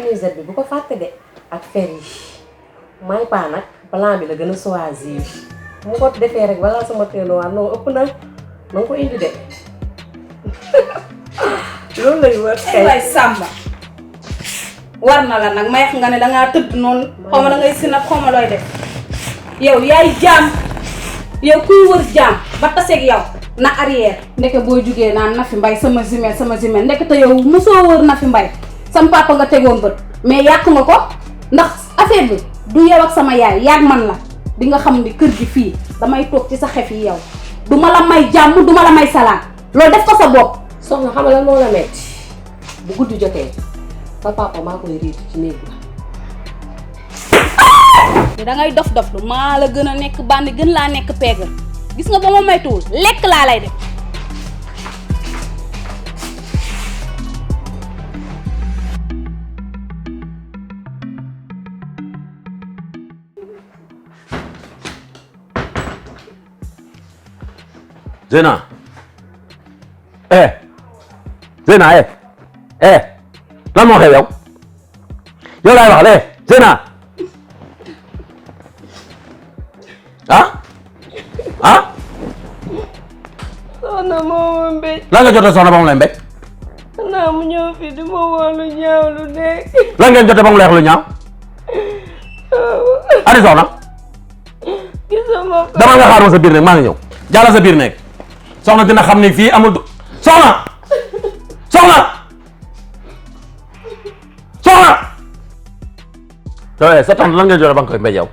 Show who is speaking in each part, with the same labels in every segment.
Speaker 1: nuisette bi bu ko fàtte de ak fer yi may paa nag plan bi la gën a choisir mu ko defee rek balaa sama teeluwaat non ëpp na nga ko indi de loolu lay wër kay
Speaker 2: waay Samba war na la nag may wax nga ne dangaa tëdd noonu xaw ma da ngay sinap xaw ma looy def yow yaay jaam yow kuy wër jaam ba taseeg yow na arrière ndeke boo jugee naan Nafi Mbaye sama jumelle ndeke te yow mosoo wër Nafi Mbaye sama papa nga tegoon bët mais yàq nga ko ndax affaire bi du yow ak sama yaay yaag man la di nga xam ni kër gi fii damay toog ci sa xef yi yow du ma la may jàmm du ma la may salaam loolu def ko sa bopp.
Speaker 1: soxna xam nga lan moo la metti bu guddi jotee sa papa maa koy riitu ci néeg bi.
Speaker 2: da ngay dof lu maa la gën a nekk bandi gën laa nekk peegal gis nga ba ma maytuwul lekk laa lay def.
Speaker 3: Zeyna Zeyna lan moo xew yow laay waxal Zeyna
Speaker 1: soxna moomu mbéj.
Speaker 3: lan nga jotee soxna ba mu lay mbéj.
Speaker 1: xanaa mu ñëw fii di ma woo lu ñaaw lu nekk.
Speaker 3: lan ngeen jotee ba mu lay wax lu ñaaw. ani soxna.
Speaker 1: gisuma ko.
Speaker 3: dama nga xaar ma sa biir nekk maa ngi ñëw jàllal sa biir nekk soxna dina xam ni fii amul soxna soxna yow sa tante lan ngeen jotee ba nga koy mbéj yow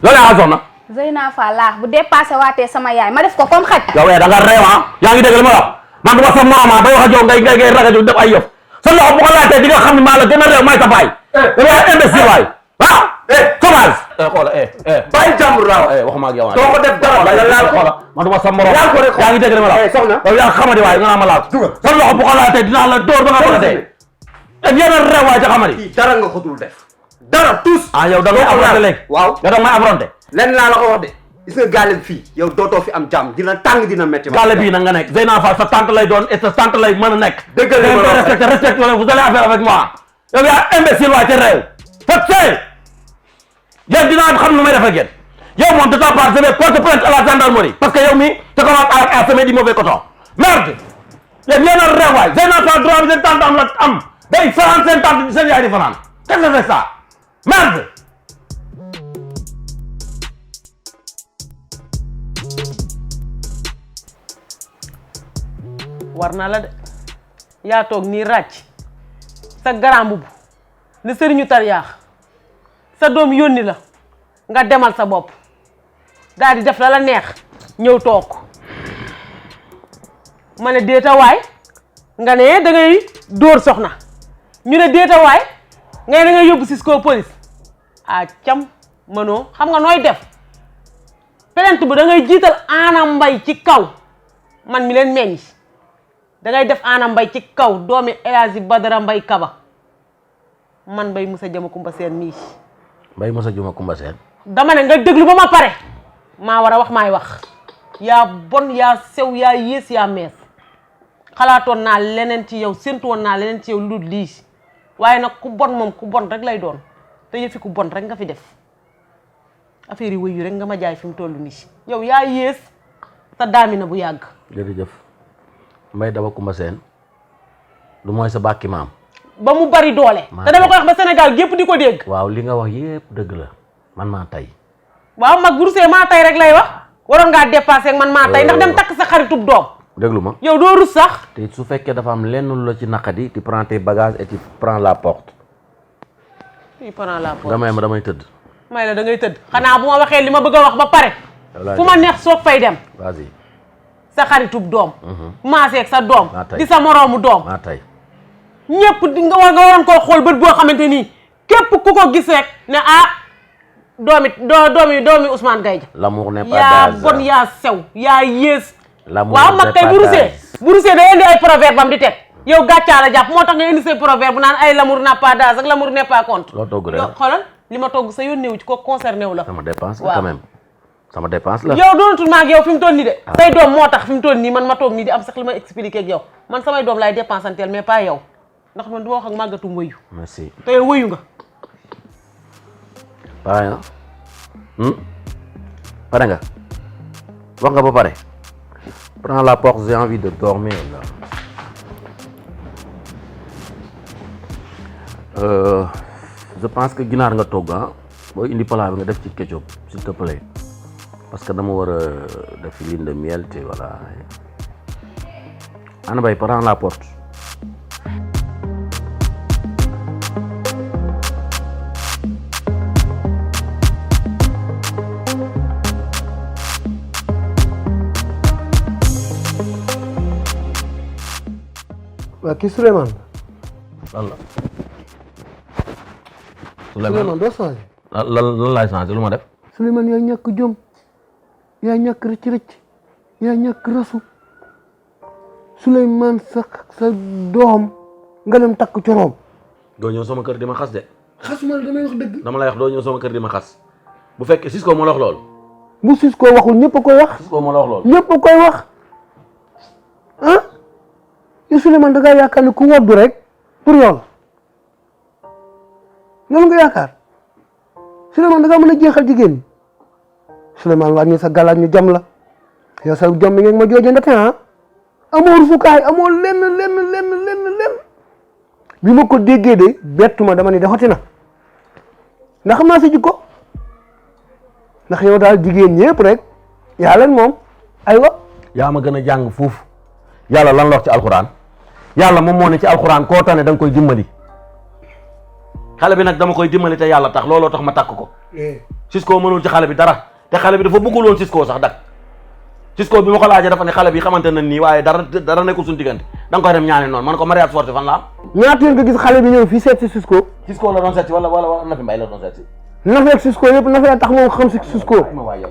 Speaker 3: loolu yaa soxna.
Speaker 2: Zeyna Fall laax bu dépassé waatee sama yaay ma def ko comme xaj.
Speaker 3: yow da nga réew yaa ngi dégg li ma wax man du ma sa morom bay wax ak yow ngay ragal def ay yëf sa loxo bu ko laajtee di nga xam ne maa la gën a réew may sa baay. dama imbécile waay Thomas. xoola bàyyi jàmbur laa waxuma ak yow doo ko def dara la laal xoola man du ma sa morom yaa ngi dégg li ma la wax soxna yow yaa xamadi waay nga naa ma laal sa loxo bu ko laajtee dinaa la dóor ba nga ko dee yéen a réew waay ca xamadi
Speaker 4: dara nga ko dul def dara tous
Speaker 3: yow da ngay affronté léegi
Speaker 4: waaw
Speaker 3: yow da nga may affronté
Speaker 4: lenn laa la ko wax de gis nga gaale fii yow dootoo fi am jàmm dina tàng dina métti
Speaker 3: gaale bii nag nga nekk Zeyna Fall sa tante lay doon et sa tante lay mën a nekk
Speaker 4: dëgg la
Speaker 3: respecte vous allez affaire avec moi yow yaa imbécile waay te réew fat yéen dinaa xam lu may def ak yéen yow moom de ta part je vais porter plainte à la gendarmerie parce que yow mi te commence à semer du mauvais coton merde yéen yéen a réew waay Zeyna Fall droit bi seen tante am la am day fanaan seen tante seen yaay di fanaan qu'est-ce que c'est ça merde
Speaker 5: war na la de yaa toog nii ràcc sa garam bubu ne sëriñu tariyaax sa doom yónni la nga demal sa bopp daal di def la neex ñëw toog ma ne déetawaay nga ne da ngay dóor soxna ñu ne déetawaay ngay da ngay yóbbu Cisco police cam mënoo xam nga nooy def plainte bi da ngay jiital Ana Mbaye ci kaw man mi leen meññ da ngay def Ana Mbaye ci kaw doomi El Hadji Badara Mbaye Kaba man Mbaye Moussa Jama Kumba Seen mii
Speaker 3: Mbaye Moussa Jama Kumba Seen
Speaker 5: dama ne nga déglu ba ma pare maa war a wax maay wax yaa bon yaa sew yaa yées yaa mees xalaatoon naa leneen ci yow séntu woon naa leneen ci yow lu dul lii waaye nag ku bon moom ku bon rek lay doon te yëfi ku bon rek nga fi def affaire yi wëyu rek nga ma jaay fi mu toll nii yow yaa yées sa daamina bu yàgg.
Speaker 3: jërëjëf Mbaye Daba Kumba Seen lu mooy sa bàkki maam
Speaker 5: ba mu bari doole te dama koy wax ba Sénégal gépp di ko dégg.
Speaker 3: waaw li nga wax yépp dëgg la man maa tay
Speaker 5: waaw mag bu rusee maa tay rek lay wax waroon ngaa dépassé ak man maa tay ndax dem takk sa xaritub doom.
Speaker 3: déglu ma
Speaker 5: yow doo rus sax.
Speaker 3: te su fekkee dafa am lenn lu la ci naqadi tu prends tes bagages et tu prends la porte.
Speaker 5: tu prends la porte
Speaker 3: nga may ma damay tëdd.
Speaker 5: may la da ngay tëdd xanaa bu ma waxee li ma bëgg a wax ba pare. fu ma neex soog fay dem.
Speaker 3: vas-y.
Speaker 5: sa xaritub doom. maaseeg sa doom.
Speaker 3: maa
Speaker 5: di sa moroomu doom.
Speaker 3: maa tay
Speaker 5: ñëpp di nga waroon koo xool bët boo xamante nii képp ku ko gis rek ne doomi Ousmane Gaye
Speaker 3: l'amour n'est pas
Speaker 5: yaa
Speaker 3: d'âge.
Speaker 5: bon yaa sew yaa yées.
Speaker 3: l'amour
Speaker 5: waaw
Speaker 3: n'est
Speaker 5: mag kay
Speaker 3: pas d'âge.
Speaker 5: bu rusee day indi ay proverbe am di teg yow gàccaa la jàpp moo tax nga indi say proverbe naan ay l'amour n'a pas d'âge ak l'amour n'est pas compte.
Speaker 3: loo togg
Speaker 5: yow
Speaker 3: rek
Speaker 5: xoolal li ma togg sa yónneewu ci ko concerné wu la.
Speaker 3: sama dépense la
Speaker 5: waaw.
Speaker 3: quand même sama dépense la.
Speaker 5: yow doonatul ma ak yow fi mu toll nii de. say doom moo tax fi mu toll nii man ma toog nii di am sax li ma expliqué ak yow man samay doom laay dépensanteel mais pas yow ndax man du ma wax ak màggatum wëyu
Speaker 3: merci.
Speaker 5: te yow wëyu nga.
Speaker 3: pare nga. pare nga. wax nga ba pare. prends la porte, j'ai envie de dormir là. Je pense que ginaar nga togg ah booy indi plat bi nga def ci ketchup s'il te plaît parce que dama war a def lune de miel te voilà. Ana Bay, prends la porte.
Speaker 6: waa kii Souleymane.
Speaker 3: lan la.
Speaker 6: Souleymane doo changé.
Speaker 3: lan laay changé lu ma def.
Speaker 6: Souleymane yaa ñàkk jom yaa ñàkk rëcc-rëcc yaa ñàkk rasu Souleymane sa doom nga dem takk coroom.
Speaker 3: doo ñëw sama kër di ma xas de.
Speaker 6: xasuma la damay wax dëgg.
Speaker 3: dama lay wax doo ñëw sama kër di ma xas bu fekkee Cisco moo la wax lool.
Speaker 6: bu Cisco waxul ñëpp a koy wax.
Speaker 3: Cisco moo la wax lool.
Speaker 6: ñëpp a koy wax ah yow Souleymane da ngaa yaakaar ni ku woddu rek pour yow la loolu nga yaakaar Souleymane da ngaa mën a jeexal jigéen ñi Souleymane wàññi sa galaat ñu jam la yow sa jom mi ngeen ma jooje ndate ah amoo rusukaay amoo lenn bi ma ko déggee de bettuma dama ni defati na ndax xam naa sa jikko ndax yow daal jigéen ñëpp rek yaa leen moom aywa.
Speaker 3: yaa ma gën a jàng fuuf yàlla lan la wax ci alxuraan yàlla moom moo ne ci alxuraan koo tane da nga koy dimbali xale bi nag dama koy dimbali te yàlla tax looloo tax ma takk ko. Cisco mënul ci xale bi dara te xale bi dafa bëggul woon Cisco sax dak Cisco bi ma ko laajee dafa ne xale bi xamante na nii waaye dara nekkul suñu diggante da nga koy dem ñaani noonu man ko mariage forcé fan la am.
Speaker 6: ñaata yoon nga gis xale bi ñëw fii seet si Cisco.
Speaker 3: Cisco la doon seet si wala Nafi Mbaye la doon seet si.
Speaker 6: Nafi ak Cisco yëpp Nafi a tax moom xam si Cisco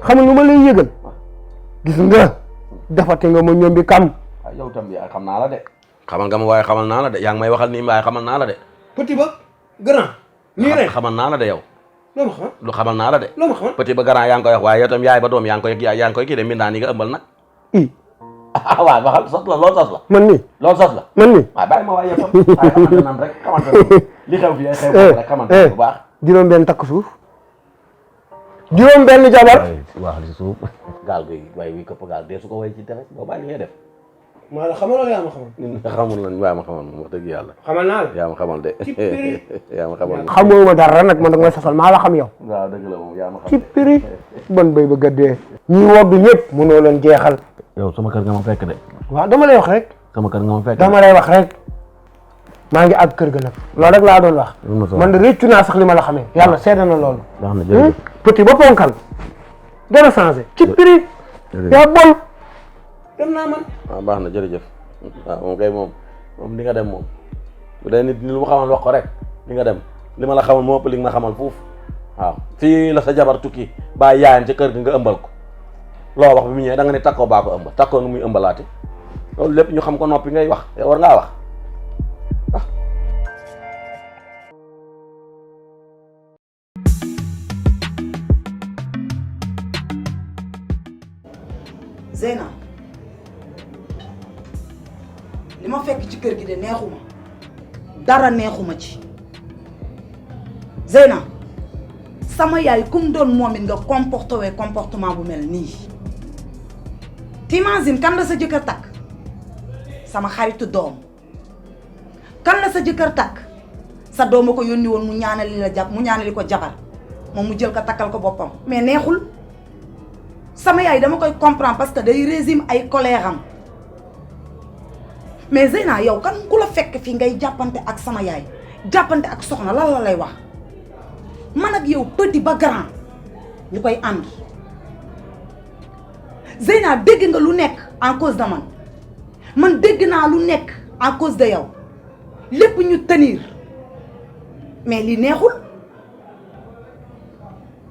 Speaker 6: xamul lu ma lay yëgal gis nga defate nga ma ñoom bi kam.
Speaker 3: waaw yow tam bi xam naa la de. xamal nga ma waaye xamal naa la de yaa ngi may waxal nii waaye xamal naa la de.
Speaker 6: petit ba grand. nii rek
Speaker 3: xamal naa la de yow.
Speaker 6: loo ma xam
Speaker 3: lu xamal naa la de.
Speaker 6: loo ma xam
Speaker 3: petit ba grand yaa ngi koy wax waaye yow tam yaay ba doom yaa ngi koy kii de mbindaan yi nga ëmbal nag. waaw waxal sos la loolu sos la.
Speaker 6: man nii
Speaker 3: loolu sos la.
Speaker 6: man nii
Speaker 3: waaw bàyyi ma waaye yow tam waaye xamante nan rek xamante nan li xew fi ay xew rek xamante bu baax.
Speaker 6: juróom benn takk suuf juróom benn jabar.
Speaker 3: wax li suuf gaal gi waaye wi këpp gaal dee su ko way ci tefes boo bàyyi li ngay def.
Speaker 6: maa la xamal wala yaa ma xamal.
Speaker 3: xamul lan waaye ma xamal wax dëgg yàlla.
Speaker 6: xamal naa la.
Speaker 3: yaa ma xamal de. yaa ma xamal.
Speaker 6: xamoo ma dara nag man da nga may sosal maa la xam yow.
Speaker 3: waaw dëgg la moom yaa ma xam.
Speaker 6: ci piri bon bay ba gëddee. ñi woddu ñëpp mënoo leen jeexal.
Speaker 3: yow sama kër nga ma fekk de.
Speaker 6: waaw dama lay wax rek.
Speaker 3: sama kër nga ma fekk.
Speaker 6: dama lay wax rek maa ngi àgg kër ga nag loolu rek laa doon wax. man de réccu naa sax li ma la xamee yàlla seede na loolu.
Speaker 3: baax na jërëjëf
Speaker 6: petit ba ponkal dana changé. ci piri yaa bon. dem naa man.
Speaker 3: waaw baax na jërëjëf waaw moom kay moom di nga dem moom bu dee nit ñi lu mu xamal wax ko rek di nga dem li ma la xamal moo ëpp li nga ma xamal fuuf waaw fii la sa jabar tukki bàyyi yaayam ca kër gi nga ëmbal ko loo wax bi mu ñëwee da nga ne takkoo baa ko ëmb takkoo nga muy ëmbalaate loolu lépp ñu xam ko noppi ngay wax war ngaa wax ah.
Speaker 7: Zeyna li ma fekk ci kër gi de neexuma dara neexuma ci Zeyna sama yaay kum doon moom it nga comporté comportement bu mel nii t'imagines kan la sa jëkkër takk sama xaritu doom kan la sa jëkkër takk sa doom a ko yónni woon mu ñaanali ko jabar moom mu jël ko takkal ko boppam mais neexul sama yaay dama koy comprendre parce que day régime ay colère am mais Zeyna yow kan ku la fekk fii ngay jàppante ak sama yaay jàppante ak soxna lan la lay wax man ak yow petit ba grand ñu koy ànd Zeyna dégg nga lu nekk en cause de man dégg naa lu nekk en cause de yow lépp ñu tenir mais li neexul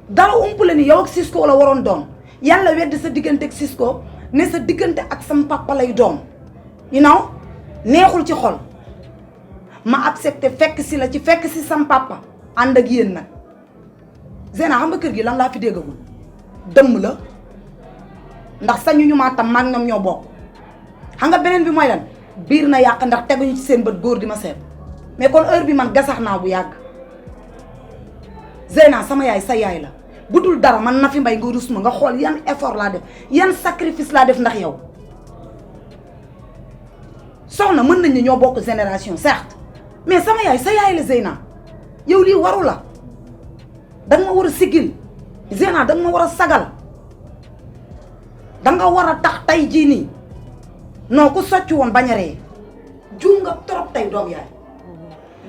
Speaker 7: dara umpale ni yow ak Cisco la waroon doon yàlla wedd sa diggante ak Cisco ne sa diggante ak sama papa lay doon you know neexul ci xol ma accepté fekk si la ci fekk si sam papa ànd ak yéen nag Zeyna xam nga kër gi lan laa fi déggagul dëmm la ndax sañu ñu maa tam maag ñoom ñoo bokk xam nga beneen bi mooy lan biir na yàq ndax teguñu ci seen bët góor di ma seet mais kon heure bi man gasax naa bu yàgg Zeyna sama yaay sa yaay la bu dul dara man Nafi Mbaye nga rus ma nga xool yan effort laa def yan sacrifice laa def ndax yow soxna mën nañ ne ñoo bokk génération certes mais sama yaay sa yaay la Zeyna yow lii waru la danga ma war a sigil Zeyna danga ma war a sagal danga war a tax tey jii nii non ku socc woon bañ a ree juum nga trop tey doom yaay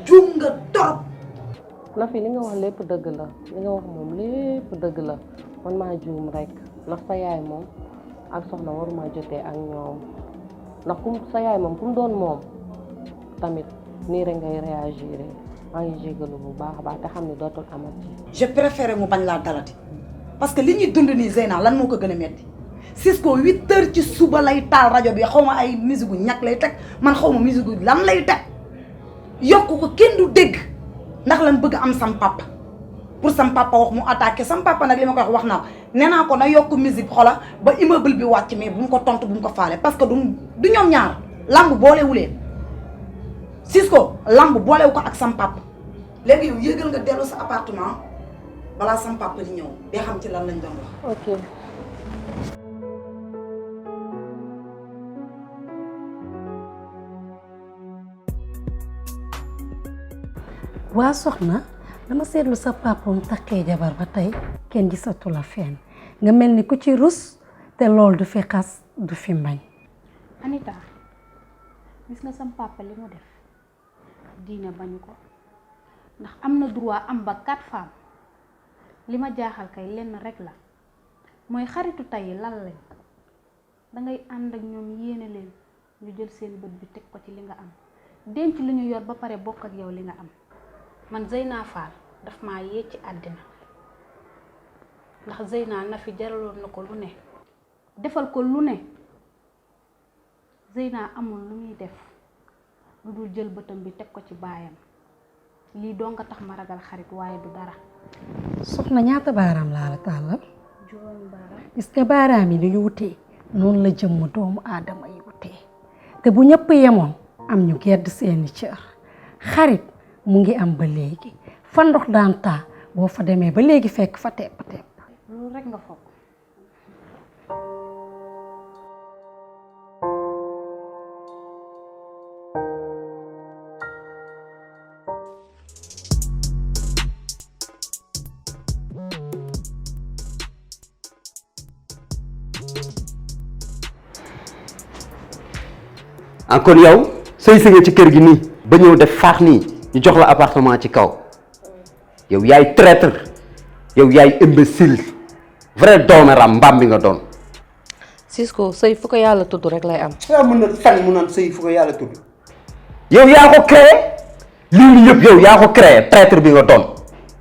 Speaker 7: juum nga trop.
Speaker 1: Nafi li nga wax lépp dëgg la li nga wax moom lépp dëgg la man maa juum rek ndax sa yaay moom ak soxna waruma jotee ak ñoom ndax sa yaay moom ku mu doon moom tamit nii rek ngay réagir maa ngi jégalu bu baax a baax te xam ne dootul amati.
Speaker 7: je préfère mu bañ laa dalati parce que li ñuy dund nii Zeyna lan moo ko gën a metti Cisco 8h ci suba lay taal rajo bi xaw ma ay musique gu ñàkk lay teg man xaw ma musique gu lan lay teg yokk ko kenn du dégg ndax lan bëgg am sam papa pour sam papa wax mu attaqué sam papa nag li ma ko wax naa ko nee naa ko na yokk musique xola ba immeuble bi wàcc mais bu mu ko tontu bu mu ko faale parce que du ñoom ñaar lamb boolewu leen Cisco lamb boolewu ko ak sam papa léegi yow yëgal nga dellu sa appartement balaa sam papa di ñëw day xam ci lan lañ doon wax.
Speaker 1: ok.
Speaker 8: waa soxna dama seetlu sa papaam takkee jabar ba tey kenn gisatu la fenn nga mel ni ku ci rus te loolu du fi xas du fi mbañ.
Speaker 9: Anita gis nga sam papa li mu def diine bañu ko ndax am na droit am ba 4 femmes li ma jaaxal kay lenn rek la mooy xaritu tey lan lañ dangay ànd ak ñoom yéene leen ñu jël seen bët bi teg ko ci li nga am denc li ñu yor ba pare bokk ak yow li nga am. man Zeyna Fall daf maa yee ci àddina ndax Zeyna Nafi jaraloon na ko lu ne defal ko lu ne Zeyna amul lu muy def lu dul jël bëtam bi teg ko ci baayam lii doo nga tax ma ragal xarit waaye du dara.
Speaker 8: soxna ñaata baaraam laa la tàllal.
Speaker 9: juróomi baaraam.
Speaker 8: gis nga baaraam yi dañu wutee noonu la jëmm doomu aadama yi wutee te bu ñëpp yemoon am ñu gedd seeni cër xarit mu ngi am ba léegi fa ndox daan taa boo fa demee ba léegi fekk fa tepp tepp.
Speaker 9: loolu rek nga foog.
Speaker 4: encore yow sëy nga ci kër gi nii ba ñëw def faax nii ñu jox la appartement ci kaw yow yaay traître yow yaay imbécile vrai doomeram mbaam bi nga doon.
Speaker 1: Cisco sëy fu ko yàlla tudd rek lay am.
Speaker 4: yaa mën na tàng mu naan sëy fu ko yàlla tudd. yow yaa ko créé lii nii yëpp yow yaa ko créé traître bi nga doon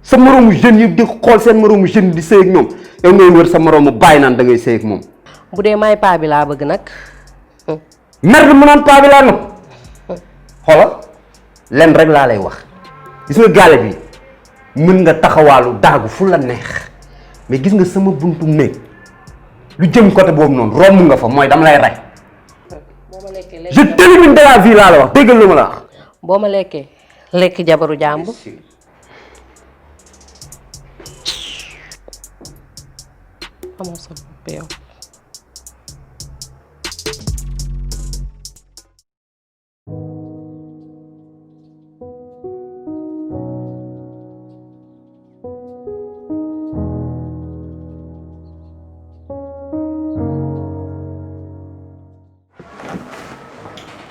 Speaker 4: sa moroomu jeunes yi di xool seen moroomu jeunes di sëy ak ñoom yow ngay wër sa moroomu bàyyi naan da ngay sëy ak moom.
Speaker 1: bu dee may paa bi laa bëgg nag.
Speaker 4: merde mu naan paa bi laa nëb xoolal lenn rek laa lay wax gis nga gaale bi mën nga taxawaalu daagu fu la neex mais gis nga sama buntu néeg lu jëm côté boobu noonu romb nga fa mooy dama lay rey. je t'élimine de la vie laa la wax déggal lu ma la wax.
Speaker 1: boo ma lekkee lekk jabaru jàmbur. amoo sa bopp yow.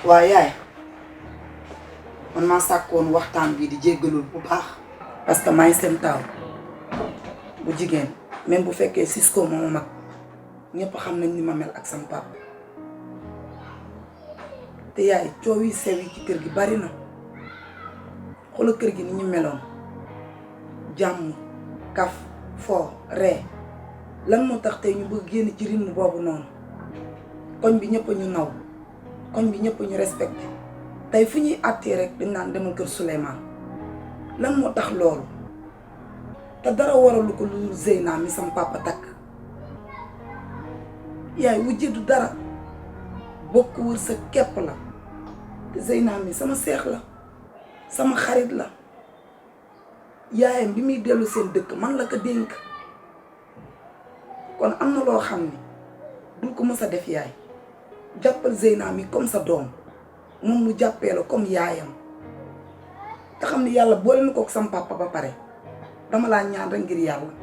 Speaker 7: waaw yaay man maa sàkkoon waxtaan bii di jéggalul bu baax parce que maay seen taaw bu jigéen même bu fekkee Cisco moo ma mag ñëpp xam nañ ni ma mel ak sam papa te yaay coow yi sew yi ci kër gi bari na xoolal kër gi ni ñu meloon jàmm kaf foo ree lan moo tax tey ñu bëgg génn ci rythme boobu noonu koñ bi ñëpp ñu naw koñ bi ñëpp ñu respecté tey fu ñuy àttee rek dañ naan demal kër Souleymane lan moo tax loolu te dara waralu ko lu Zeyna mi sam papa takk yaay wujje du dara bokk wër sa képp la te Zeyna mi sama seex la sama xarit la yaayam bi muy dellu seen dëkk man la ko dénk kon am na loo xam ni dul ko mës a def yaay jàppal Zeyna mi comme sa doom moom mu jàppee la comme yaayam te xam ni yàlla boole na ko ak sama papa ba pare dama laa ñaan rek ngir yàlla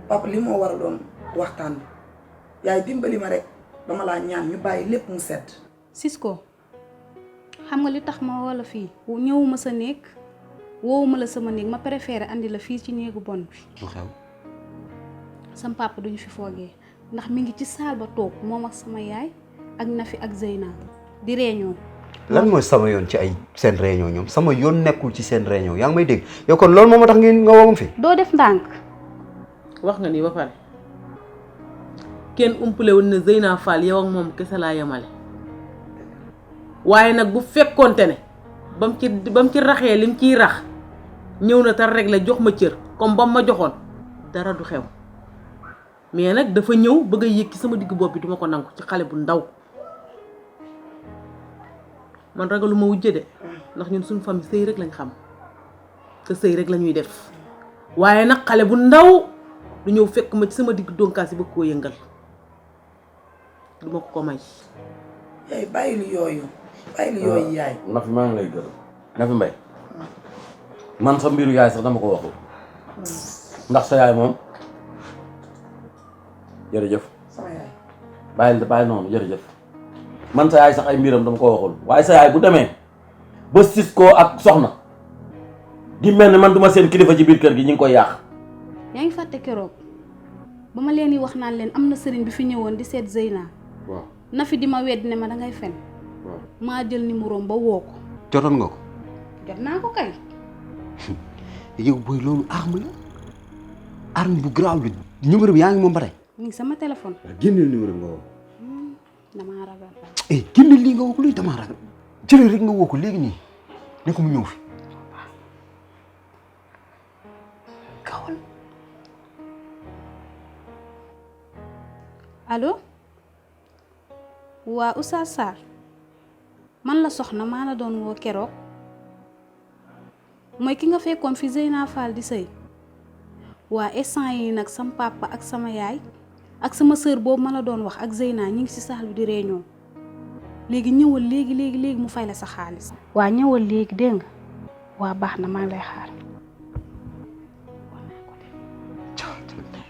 Speaker 7: papa li moo war a doon waxtaan bi yaay dimbali ma rek dama laa ñaan ñu bàyyi lépp mu sedd.
Speaker 9: Cisco xam nga li tax ma woo la fii ñëwuma sa néeg woowuma la sama néeg ma préféré andi la fii ci néegu bon bi.
Speaker 4: lu xew.
Speaker 9: sama papa duñu fi foogee ndax mi ngi ci saal ba toog moom ak sama yaay ak Nafi ak Zeyna di réunion.
Speaker 4: lan mooy sama yoon ci ay seen réunion ñoom sama yoon nekkul ci seen réunion yaa ngi may dégg yow kon loolu moo tax ngeen nga woo fi.
Speaker 9: doo def ndànk.
Speaker 5: wax nga nii ba pare kenn umpale woon ne Zeyna Fall yow ak moom kese laa yemale waaye nag bu fekkoonte ne ba mu ci raxee lim ciy rax ñëw na tar rek la jox ma cër comme ba mu ma joxoon dara du xew mais nag dafa ñëw bëgg a yéeg ci sama digg bopp bi duma ko nangu ci xale bu ndaw man ragalu ma wujje de ndax ñun suñu famille sëy rek lañ xam te sëy rek la ñuy def waaye nag xale bu ndaw du ñëw fekk ma ci sama digg donkaas yi bëgg koo yëngal duma ko may.
Speaker 7: yaay bàyyi lu yooyu yaay.
Speaker 3: Nafi maa ngi lay gërëm Nafi Mbaye man sa mbiru yaay sax dama ko waxul ndax sa yaay moom jërëjëf.
Speaker 7: sama yaay.
Speaker 3: bàyyi noonu jërëjëf man sa yaay sax ay mbiram dama ko waxul waaye sa yaay bu demee ba Cisco ak soxna di mel ni man duma seen kilifa ci biir kër gi ñu ngi koy yàq.
Speaker 9: yaa ngi fàtte keroog ba ma leen di wax naan leen am na sëriñ bi fi ñëwoon di seet Zeyna.
Speaker 3: waaw
Speaker 9: Nafi di ma wedd ne ma dangay fen.
Speaker 3: waaw
Speaker 9: maa jël numéro ba woo ko.
Speaker 4: jotoon nga ko.
Speaker 9: jot naa ko kay.
Speaker 4: yow booy loolu arme la arme bu grave la numéro bi yaa ngi moom ba tey.
Speaker 9: mi ngi sama téléphone.
Speaker 4: génneel numéro bi nga woo.
Speaker 9: damaa ragal.
Speaker 4: génneel lii nga woo ko luy damaa ragal jëlee rek nga woo ko léegi nii ne ko mu ñëw fi.
Speaker 9: kawal. allo. waa Oustaz Sarr man la soxna maa la doon woo keroog mooy ki nga fekkoon fi Zeyna Fall di sëy waa instant yi nag sama papa ak sama yaay ak sama sœur boobu ma la doon wax ak Zeyna ñi ngi ci saal bi di réunion léegi ñëwal léegi mu fay la sa xaalis. waa ñëwal léegi dégg nga waa baax na maa ngi lay xaar.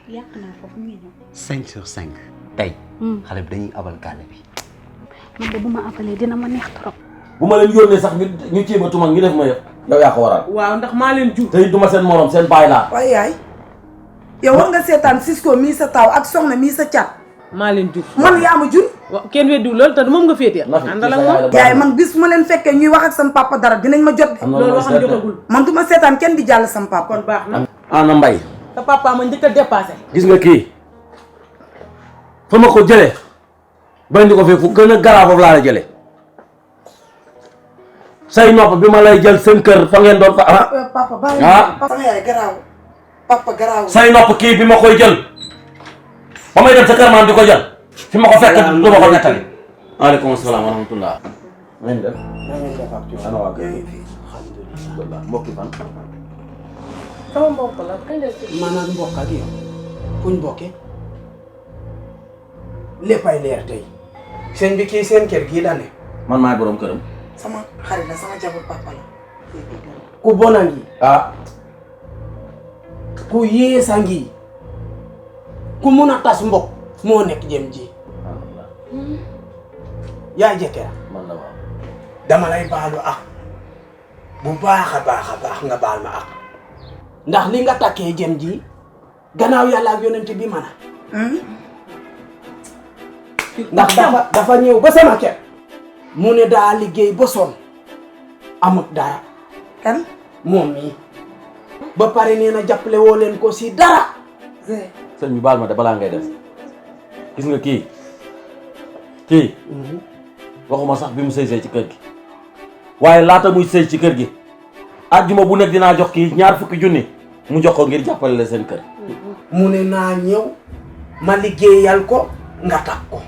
Speaker 9: yàq naa foofu mu ngi ñëw.
Speaker 4: 5 sur 5 tey. xale bi dañuy abal gàlle bi.
Speaker 9: man de bu ma abalee dina ma neex trop.
Speaker 3: bu ma leen yónnee sax ñu ceeba tuma ngi def ma yëpp yow yaa ko waral.
Speaker 5: waaw ndax maa leen jur.
Speaker 3: te it duma seen morom seen baay laa.
Speaker 7: waaye yaay yow war nga seetaan Cisco mii sa taw ak soxna mii sa cat.
Speaker 5: maa leen jur.
Speaker 7: man yaa ma jur.
Speaker 5: waaw kenn weddiwul loolu te moom nga féetee. àndal ak moom
Speaker 7: yaay man bis ma leen fekkee ñuy wax ak sama papa dara dinañ ma jot.
Speaker 5: loolu waxam jotagul.
Speaker 7: man du ma seetaan kenn di jàll sama papa.
Speaker 5: kon baax na.
Speaker 3: Ana Mbaye.
Speaker 5: sa papa ma njëkk a dépassé.
Speaker 3: gis nga kii fa ma ko jëlee bañ di ko fekk fu gën a garaaw foofu laa la jëlee say nopp bi ma lay jël seen kër fa ngeen doon fa
Speaker 7: papa bàyyi sama yaay garaaw papa garaaw.
Speaker 3: say nopp kii bi ma koy jël ba may dem sa kër maam di ko jël fi ma ko fekk du ma ko nettali. waaleykum salaam wa rahmatullah. nañ def. ana waa kër gi. alhamdulilah mbokki fan.
Speaker 1: sama mbokk la kañ la
Speaker 6: maanaam mbokk ak yow fuñ bokkee léppay leer tey sëñ bi kii seen kër gii la ne
Speaker 3: man maay borom këram.
Speaker 7: sama xarit la sama jabar papa la.
Speaker 6: ku bona ngi
Speaker 3: ah.
Speaker 6: ku yéesa ngi ku mun a tas mbokk moo nekk jëm ji yaa jëkkëra
Speaker 3: man la waaw.
Speaker 6: dama lay baalu ak bu baax a baax nga baal ma ak ndax li nga takkee jëm ji gannaaw yàlla ak yonent bi mana ndax dafa ñëw ba sama kër mu ne daa liggéey ba sonn amut dara
Speaker 7: kan
Speaker 6: moom mii ba pare nee na jàppale woo leen ko si dara
Speaker 3: sëñ bi baal ma de balaa ngay des gis nga kii waxuma sax bi mu sëy ci kër gi waaye laata muy sëy ci kër gi àjjuma bu nekk dinaa jox kii 20 junni mu jox ko ngir jàppale la seen kër.
Speaker 6: mu ne naa ñëw ma liggéeyal ko nga takk ko.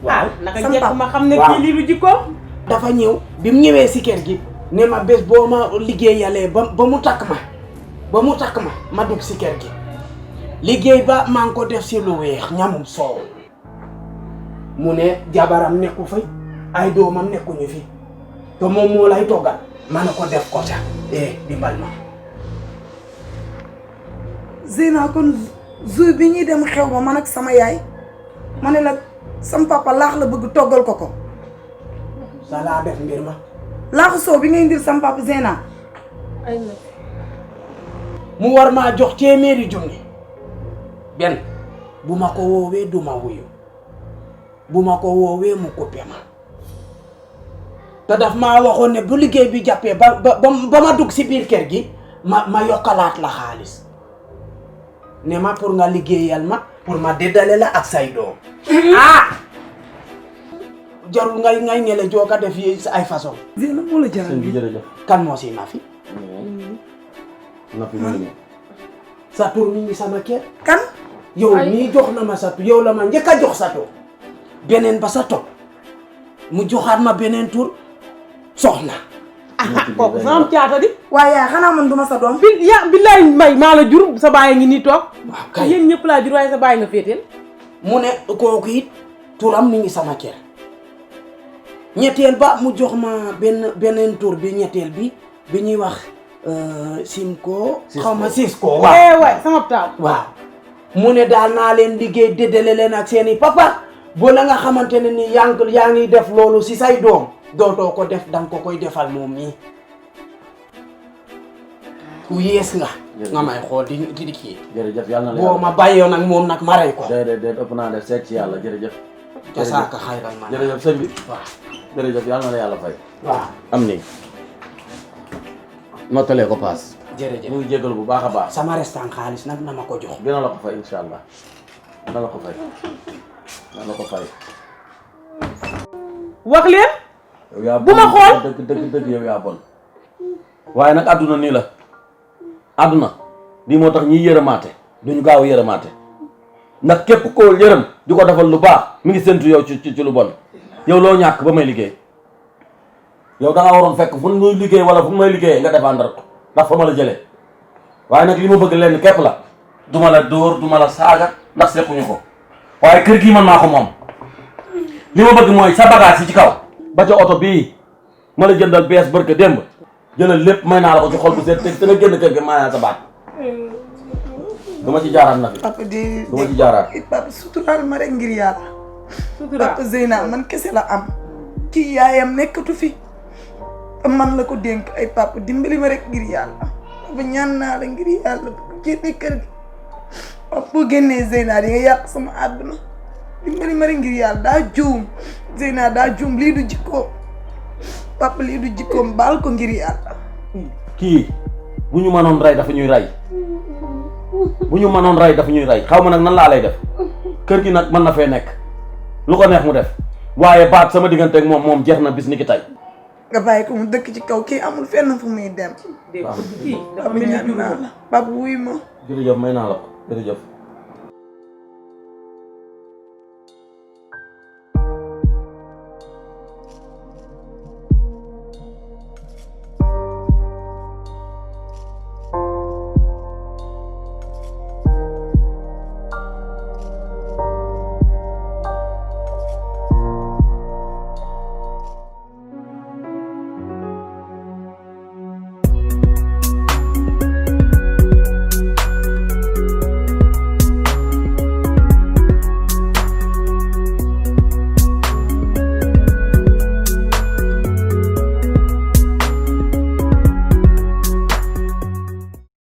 Speaker 5: waaw naka
Speaker 7: sama
Speaker 5: njëkk
Speaker 7: papa.
Speaker 5: ma xam ne
Speaker 6: Waaw.
Speaker 5: kii lii du jikko.
Speaker 6: dafa ñëw bi mu ñëwee si kër gi
Speaker 10: ne ma bés boo ma liggéeyalee ba mu takk ma dugg si kër gi liggéey ba maa ngi ko def si lu weex ñamum soow mu ne jabaram nekku fi ay doomam nekkuñu fi te moom moo lay toggal ma ne ko def ko ca dimbal ma.
Speaker 7: Zeyna kon jour bi ñuy dem xew ma man ak sama yaay ma ne la sama papa laax la bëgg toggal ko
Speaker 10: sa laa def mbir ma.
Speaker 7: laaxu soow bi ngay indil sama papa Zeyna
Speaker 1: ay na
Speaker 10: mu war maa jox téeméeri junni benn bu ma ko woowee du ma wuyu bu ma ko woowee mu coupé ma te daf maa waxoon ne bu liggéey bi jàppee ba ma dugg si biir kër gi ma yokkalaat la xaalis ne ma pour nga liggéeyal ma pour ma déddale la ak say doom jarul ngay ñele jooga def yi ay façon.
Speaker 7: Zeyna moo la jaral
Speaker 3: bi jërëjëf.
Speaker 10: kan moo si Nafi
Speaker 3: Nafi mu ngi
Speaker 10: sa tur mi ngi sama kër
Speaker 7: kan
Speaker 10: yow nii jox na ma sa tur yow la ma njëkk a jox sa tur beneen ba sa topp mu joxaat ma beneen tur soxna.
Speaker 5: kooku sama caata di.
Speaker 7: waaye yaay xanaa man duma sa doom.
Speaker 5: billaay mbay maa la jur sa baay ngi nii toog.
Speaker 10: waaw kay
Speaker 5: yéen ñëpp laa jur waaye sa baay nga féeteel.
Speaker 10: mu ne kooku it turam mi ngi sama kër ñetteel ba mu jox ma beneen tur bi ñetteel bi ñuy wax Simko. xaw ma Cisco waaw
Speaker 5: waay sama taaw.
Speaker 10: waaw mu ne daal naa leen liggéey déddale leen ak seeni papa boo la nga xamante ne ni yaa ngi def loolu si say doom dootoo ko def danga ko koy defal moom mii ku yées nga. nga may xool di kii.
Speaker 3: jërëjëf yàlla na la
Speaker 10: boo ma bàyyoon ak moom nag ma rey ko.
Speaker 3: déedéet ëpp naa def seet ci yàlla jërëjëf.
Speaker 10: jasaaka xayral ma
Speaker 3: jërëjëf sëñ bi.
Speaker 10: waaw
Speaker 3: jërëjëf yàlla na la yàlla fay.
Speaker 10: waaw
Speaker 3: am ni notalee ko paas.
Speaker 10: jërëjëf
Speaker 3: mu ngi jégalu bu baax a baax.
Speaker 10: sama restant xaalis nag na ma ko jox.
Speaker 3: dina la ko fay incha allah dina la ko fay dina la ko fay.
Speaker 5: wax leen.
Speaker 3: yow yaa
Speaker 5: bu ma xool
Speaker 3: dëgg yow yaa bon. waaye nag àdduna nii la àdduna lii moo tax ñiy yërëmaate duñu gaaw a yërëmaate ndax képp koo yërëm di ko defal lu baax mi ngi séntu yow ci lu bon yow loo ñàkk ba may liggéey yow da nga waroon fekk fu muy liggéey wala fu may liggéeyee nga défendre ko ndax fa ma la jëlee waaye nag li ma bëgg lenn képp la duma la dóor duma la saaga ndax sekkuñu ko waaye kër gii man maa ko moom li ma bëgg mooy sa bagage yi ci kaw ba ca oto bii ma la jëndal bees barke démb jëlal lépp may naa la ko ci xol bu seet te nga génn kër gi may naa sa baat duma ci jaaraat na fi
Speaker 7: papa di
Speaker 3: duma ci jaaraat
Speaker 7: papa suturaal ma rek ngir yàlla. papa Zeyna man kese la am kii yaayam nekkatu fi man la ko dénk ay papa dimbali ma rek ngir yàlla papa ñaan naa la ngir yàlla bu génne kër gi papa boo génnee Zeyna di nga yàq sama àdduna dimbali ma rek ngir yàlla daa juum Zeyna daa juum lii du jikkoom papa lii du jikkoom baal ko ngir yàlla.
Speaker 3: kii bu ñu mënoon rey dafa ñuy rey bu ñu mënoon rey dafa ñuy rey xaw ma nag nan laa lay def kër gi nag mën na fee nekk lu ko neex mu def waaye baat sama diggante ak moom jeex na bis ni ki tey.
Speaker 7: nga bàyyi ko mu dëkk ci kaw kii amul fenn fu muy dem. papa ñaan naa la papa wuy ma.
Speaker 3: jërëjëf may naa la ko jërëjëf.